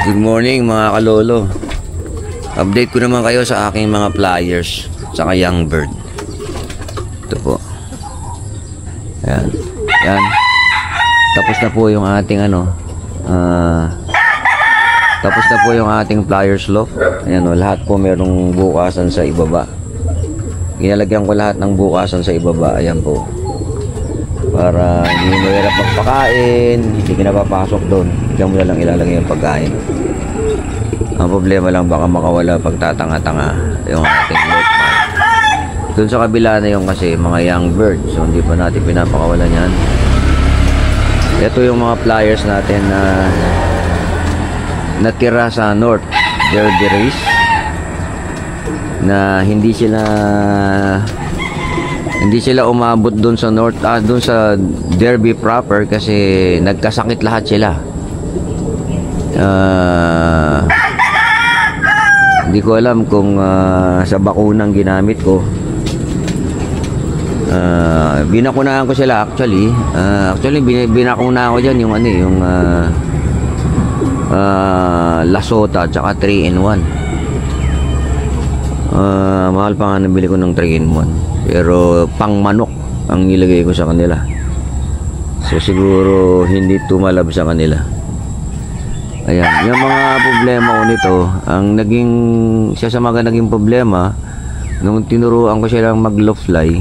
Good morning mga kalolo. Update ko naman kayo sa aking mga flyers saka young bird. Ito po. Ayan. Ayan. Tapos na po yung ating tapos na po yung ating flyers loft. Ayan o, lahat po merong bukasan sa ibaba. Ginalagyan ko lahat ng bukasan sa ibaba. Ayan po. Para hindi mo hirap magpakain, hindi ka napapasok doon. Diyan mo na lang ilalagay yung pagkain. Ang problema lang baka makawala pag tatanga-tanga yung ating lockman. Doon sa kabila na yung kasi mga young bird. So hindi pa natin pinapakawalan yan. Ito yung mga flyers natin na natira sa North Derby Race na hindi sila umabot doon sa North, doon sa Derby proper kasi nagkasakit lahat sila. Hindi ko alam kung sa bakunang ginamit ko. Binakunahan ko sila actually. Binakunahan ko dyan yung Lasota tsaka 3-in-1. Mahal pa nga nabili ko ng 3-in-1. Pero pang manok ang nilagay ko sa kanila. So siguro hindi tumalab sa kanila. Ayan, yung mga problema ko nito, isa sa mga naging problema, nung tinuruan ko silang mag-low fly,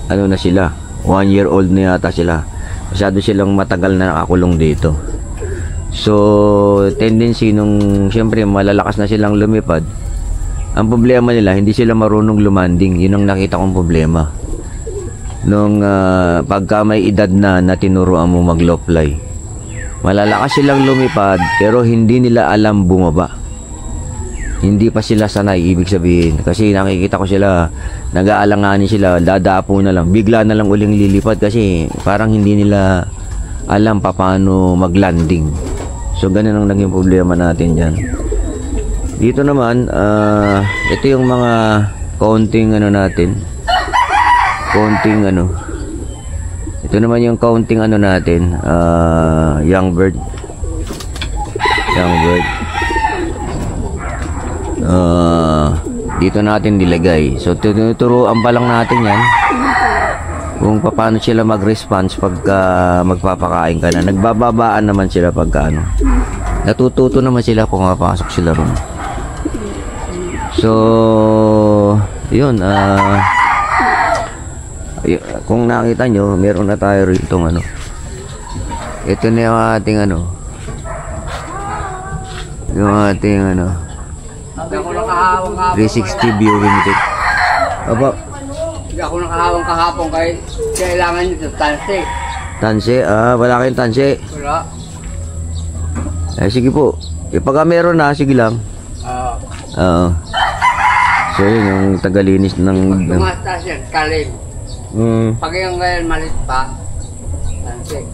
ano na sila, 1 year old na yata sila. Masyado silang matagal na nakakulong dito. So, tendency nung, siyempre, malalakas na silang lumipad. Ang problema nila, hindi sila marunong lumanding. Yun ang nakita kong problema. Nung pagka may edad na tinuruan mo mag-low fly. Malalakas silang lumipad, pero hindi nila alam bumaba. Hindi pa sila sanay, ibig sabihin. Kasi nakikita ko sila, nag-aalanganin sila, dadapo na lang, bigla na lang uling lilipad kasi parang hindi nila alam paano mag-landing. So, ganun ang naging problema natin dyan. Dito naman, ito yung mga counting natin. Ito naman yung counting natin, young bird. Dito natin nilagay. So tinuturuan pa lang natin yan kung paano sila mag-response pagka magpapakain ka na. Nagbababaan naman sila pagka natututo naman sila kung mapasok sila ron. So yun, kung nakita nyo, meron na tayo rito ito na yung ating yung ating 360 viewing deck. Aba, hindi ako nakahawang kahapon kaya kailangan nyo tanse. Wala kayong tanse? Wala. Sige po, pagka meron na, sige lang. So yun yung tagalinis ng tumatas yan, kalim. Pag yung ngayon malit pa, tanse.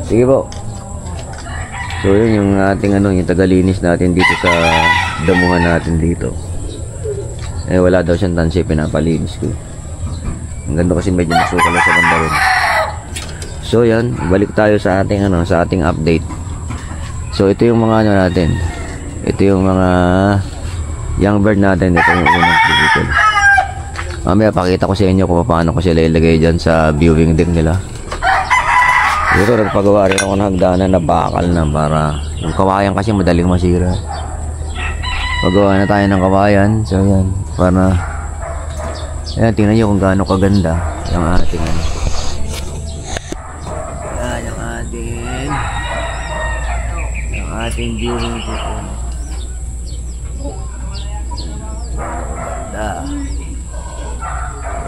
Sige po. So yun yung ating yung tagalinis natin dito sa damuhan natin dito. Wala daw siyang tanse, pinapalinis ko. Ang ganda kasi medyo nasukal sa banda rin. So yan, balik tayo sa ating sa ating update. So ito yung mga natin. Ito yung mga young bird natin. Ito yung unang physical. Mamaya pakita ko sa inyo kung paano ko sila ilagay dyan sa viewing deck nila. Dito nagpagawa rin ako ng hagdanan na bakal na para yung kawayan kasi madaling masira. Pagawa na tayo ng kawayan. So yan, para ayan, tingnan nyo kung gaano kaganda yung ating yan, yung ating viewing deck.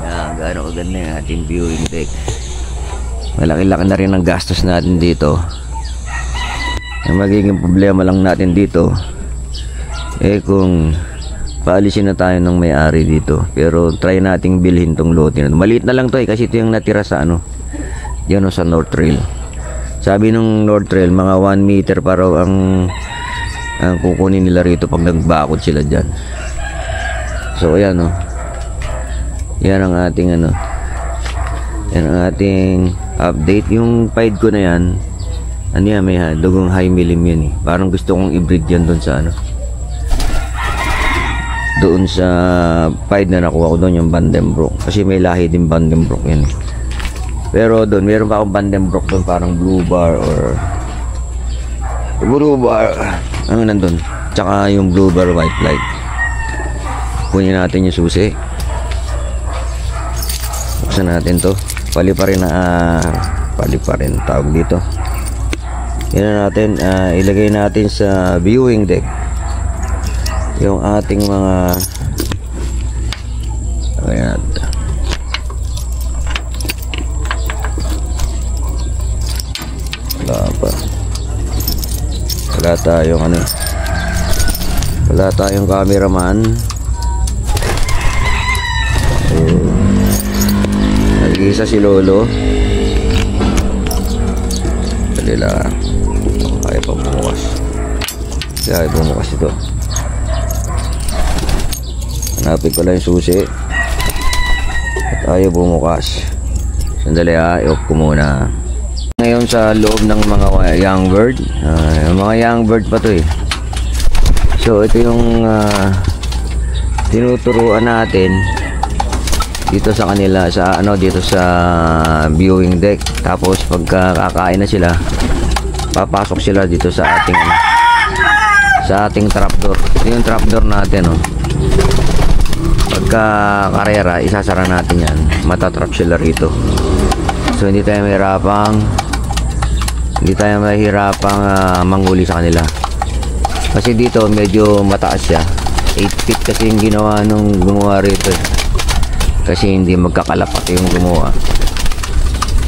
Yan, gaano kaganda yung ating viewing deck. Malaki-laki na rin ang gastos natin dito. Ang magiging problema lang natin dito kung paalisin na tayo ng may-ari dito. Pero try nating bilhin tong lote na. Maliit na lang to kasi ito yung natira sa yan sa North Trail. Sabi nung North Trail, mga 1 meter pa raw ang kukunin nila rito pag nagbakod sila dyan. So ayan yan ang ating yan ang ating update. Yung pied ko na yan, Ano yan, may dugong high milim yan eh. Parang gusto kong i-breed yan doon sa ano. Doon sa pied na nakuha ko doon, yung Vandenbroek. Kasi may lahi din Vandenbroek yan eh. Pero doon, meron pa akong Vandenbroek doon, parang blue bar or blue bar. Ano nandun? Tsaka yung blue bar white light. Kunin natin yung susi. Buksan natin to. Pali pa rin tawag dito. Yan na natin, ilagay natin sa viewing deck yung ating mga ayan. Wala tayong cameraman. So nag-iisa si Lolo. Dali lang, kaya pa bumukas. Kaya bumukas ito. Hanapin ko lang yung susi. At ayaw bumukas. Sandali i-off ko muna. Ngayon sa loob ng mga young bird. Mga young bird pa to eh. So ito yung tinuturuan natin dito sa kanila sa dito sa viewing deck. Tapos pagka kakain na sila, papasok sila dito sa ating trapdoor. Ito yung trapdoor natin Pagka karera, isasara natin yan. Matatrap sila rito. So hindi tayo mahirapang manghuli sa kanila. Kasi dito medyo mataas siya. 8 feet kasi yung ginawa nung gumawa rito kasi hindi magkakalapat yung gumawa.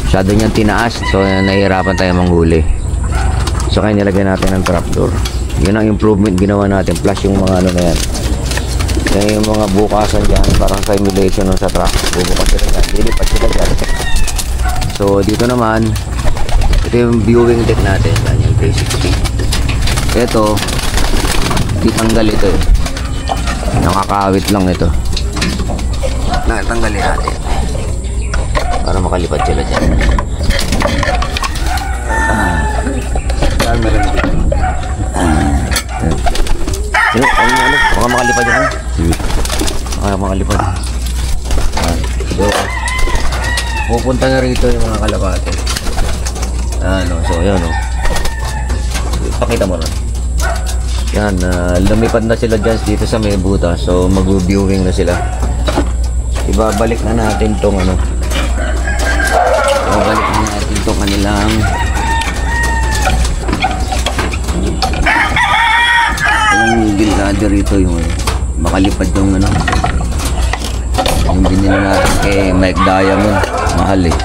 Masyado niyang tinaas, so nahihirapan tayo manghuli. So kaya nilagay natin ng trapdoor. Yun ang improvement ginawa natin, plus yung mga na yan. Kaya yung mga bukasan dyan, parang simulation sa truck. Bubukas sila dyan, lilipat sila dyan. So dito naman, ito yung viewing deck natin. Yan yung 360. Ito, ditanggal ito eh. Nakakawit lang ito. Natanggalin natin para makalipad sila dyan. Baka makalipad yan. Baka makalipad. So pupunta na rito yung mga kalapate. So yan pakita mo rin. Yan, lumipad na sila dyan dito sa may buta. So mag-viewing na sila. Ibabalik na natin tong ibabalik na natin tong kanilang gilgada rito yung makalipad yung yung binili natin kay Mike Diamond, mahal eh.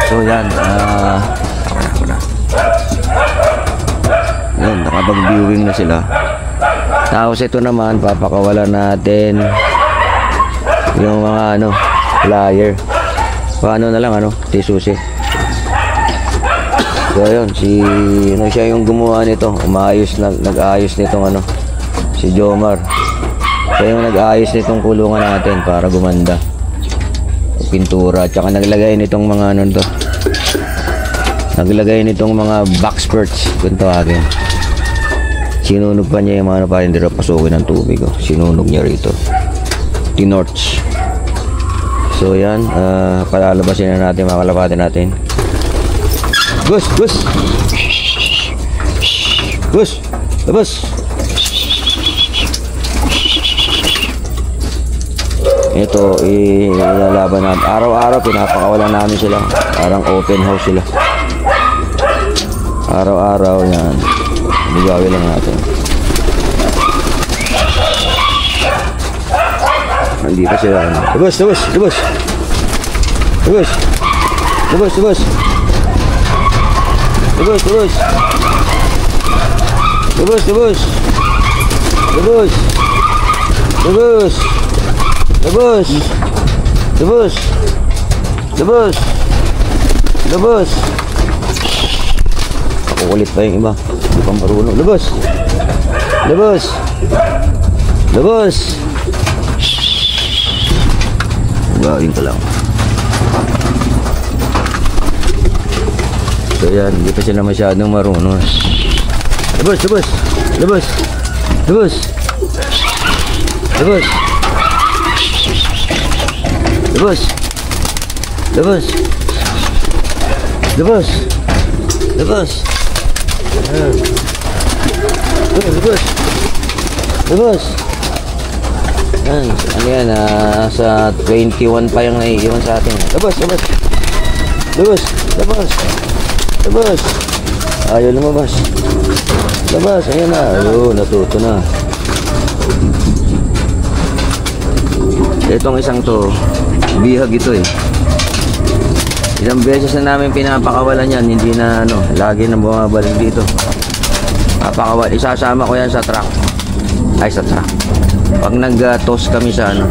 So yan, yan, nakapag-viewing na sila. Tapos ito naman, papakawalan natin yung mga flyer. Paano na lang tisusi. So ayun, siya yung gumawa nito. Nag-aayos nitong si Jomar. Siya yung nag-aayos nitong kulungan natin para gumanda. Pintura, tsaka naglagay nitong mga naglagay nitong mga box perch kung tawagin. Sinunog pa niya yung mga para hindi pasukin ng tubig. Sinunog niya rito. Tinorch. So yan, palalabasin na natin, mga kalapate natin. Gus! Labas! Ito, ilalaban natin. Araw-araw, pinapakawalan namin sila. Parang open house sila. Araw-araw, yan. Bigawin lang natin. Nandito sila. Labas! Kukulit pa yung iba. Hindi pa marunong. Labas! Gawin ko lang. So yan, hindi pa sila masyadong marunong. Labas, labas, labas, labas, labas, labas, labas, labas, labas, ayan. Labas, labas. Yan, ano yan, sa 21 pa yung naiiwan sa atin. Labas, labas, labas, labas, labas. Ayaw lumabas. Labas, ayan na. Ayun, natuto na. Itong isang to, bihag ito eh. Ilang beses na namin pinapakawalan yan, hindi na ano, lagi na bumabalik dito. Papakawal, isasama ko yan sa truck. Ay, sa truck. Pag nag-toss kami sa ano,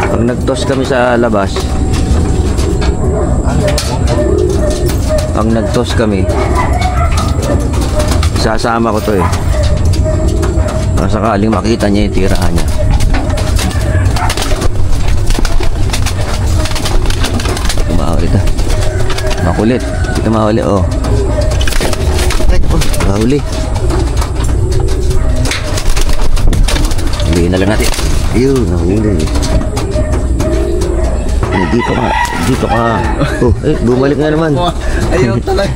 pag nag-toss kami sa labas, pag nag-toss kami, isasama ko to eh. Para sakaling makita niya yung tirahan niya. Tumahuli ito. Makulit. Ito mahuli, oh. Mahuli. Huliin na lang natin. Ayun, nahuli. Dito ka. Dito ka. Oh, bumalik na naman. Ayaw talaga.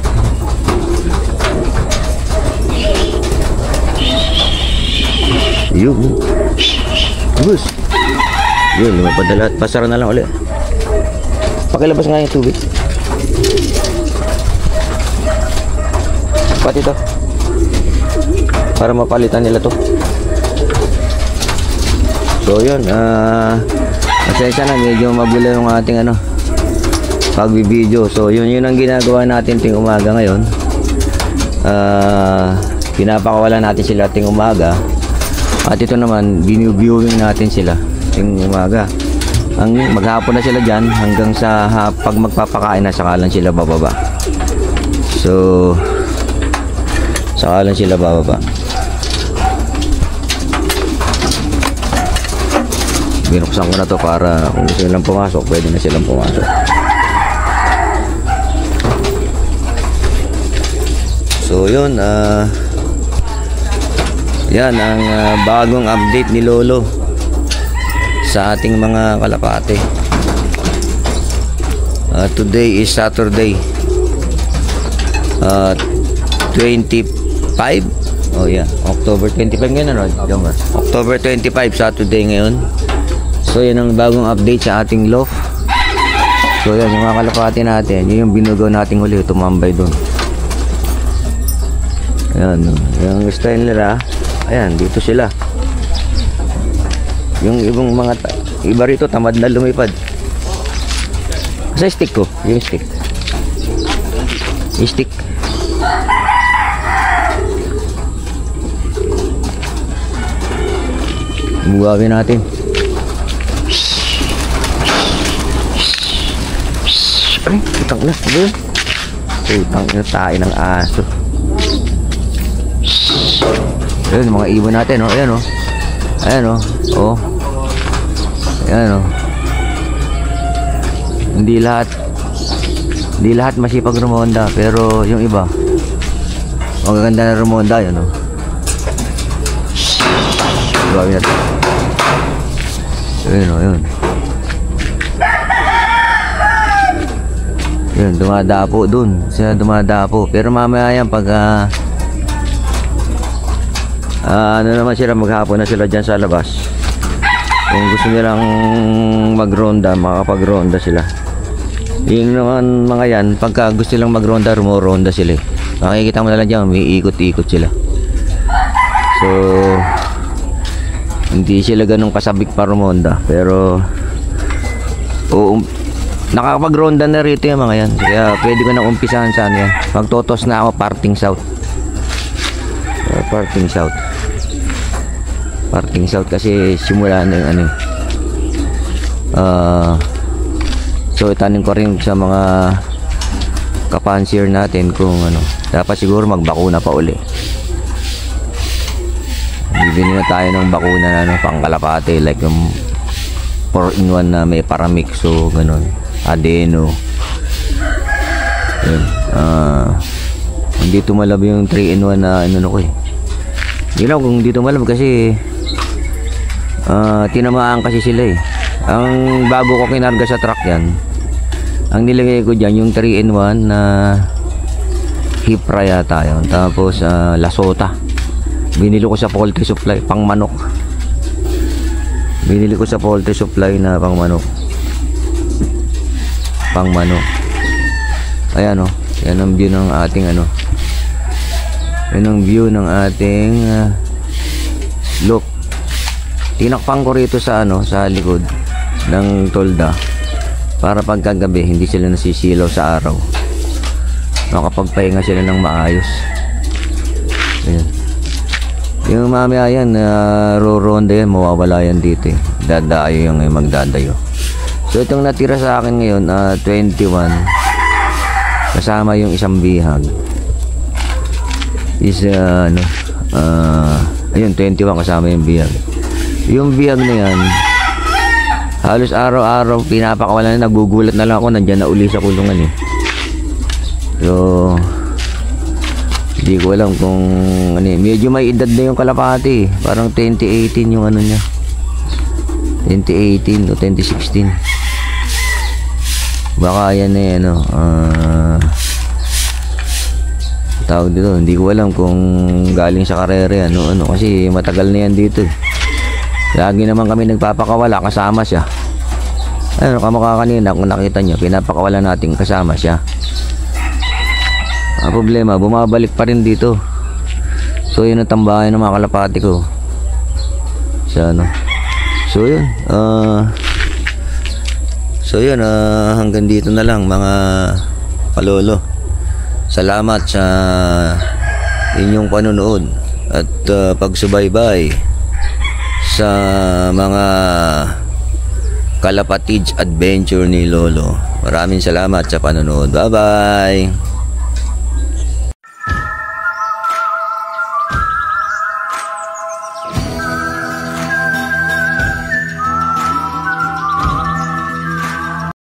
Ayun. Bus. Yun, lumapad na lahat. Pasara na lang ulit. Pakilabas nga yung tubig. Pati ito. Para mapalitan nila to. So yun, pasensya na, medyo magulo yung ating ano, pagbibideo. So yun ang ginagawa natin ting umaga ngayon. Pinapakawalan natin sila ting umaga. At ito naman, binu-viewing natin sila ting umaga. Maghapon na sila dyan hanggang sa pag magpapakain na saka lang sila bababa. So saka lang sila bababa. Binuksan ko na to para kung gusto nilang pumasok, pwede na silang pumasok. So yun, yan ang bagong update ni Lolo sa ating mga kalapate. Today is Saturday, 25. Oh yeah, October 25 ngayon, ano? October 25, Saturday ngayon. So yun ang bagong update sa ating loft. So yan, yung mga kalapati natin, yun yung binugaw nating huli, tumambay doon. Ayan, yung style nila, ayan, dito sila. Yung ibang mga iba rito, tamad na lumipad. Sa stick ko, yung stick. Yung stick. Buwagin natin. Ay, putang na. Putang na tayo ng aso. Ayan, mga ibon natin, oh. Ayan, oh. Ayan, oh. Oh. Ayan, oh. Hindi lahat masipag rumonda, pero yung iba magaganda na rumonda, yun, oh. Gawin natin. Ayan, oh, yun. Yun, dumadapo dun. Sila dumadapo. Pero mamaya yan pag ano naman sila, maghapon na sila dyan sa labas. Kung gusto nilang magronda, makapagronda sila. Yung naman mga yan, pagka gusto nilang magronda, rumoronda sila. Makikita mo na lang dyan, may ikot-ikot sila. So hindi sila ganun kasabik pa rumonda. Pero nakakapagronda na rito yung mga yan. Kaya pwede ko na umpisahan saan yan. Magtotos na ako parting south. Parting south. Parting south kasi simula na yung ano. So itanin ko rin sa mga kapansier natin kung ano. Dapat siguro magbakuna pa uli. Bibili na tayo ng bakuna na ano, pang kalapate. Like yung 4-in-1 na may paramix. So ganun. Adeno. Yun. Hindi tumalab yung 3-in-1 na ano ko eh. Hindi lang kung dito malab kasi tinamaan kasi sila eh. Ang bago ko kinarga sa truck yan, ang nilagay ko dyan yung 3-in-1 na Hipra yata yun. Tapos Lasota. Binili ko sa poultry supply pang manok. Binili ko sa poultry supply na pang manok. Pang manok. Ayan o. Yan ang view ng ating ano. Yan ang view ng ating look. Tinakpang ko rito sa ano, sa likod ng tolda para pagkagabi hindi sila nasisilaw sa araw, makapagpahinga sila ng maayos. Ayan. Yung mamaya yan roronda yan, mawawala yan dito eh. Dadayo yung magdadayo. So itong natira sa akin ngayon 21 kasama yung isang bihag is ayun 21 kasama yung bihag. Yung bihag na yan halos araw-araw pinapakawalan na, nagugulat na lang ako nandyan na uli sa kulungan eh. So hindi ko alam kung ano, medyo may edad na yung kalapati eh. Parang 2018 yung ano niya, 2018 o 2016 baka yan eh ano, tawag dito, hindi ko alam kung galing sa karere ano kasi matagal na yan dito eh. Lagi naman kami nagpapakawala kasama siya. Ano kamukha kanina kung nakita nyo, pinapakawala natin kasama siya. Ang problema, bumabalik pa rin dito. So yun ang tambahan ng mga kalapati ko sa ano. So yun hanggang dito na lang mga palolo. Salamat sa inyong panonood at pagsubaybay sa mga Kalapatids adventure ni Lolo. Maraming salamat sa panonood. Bye bye.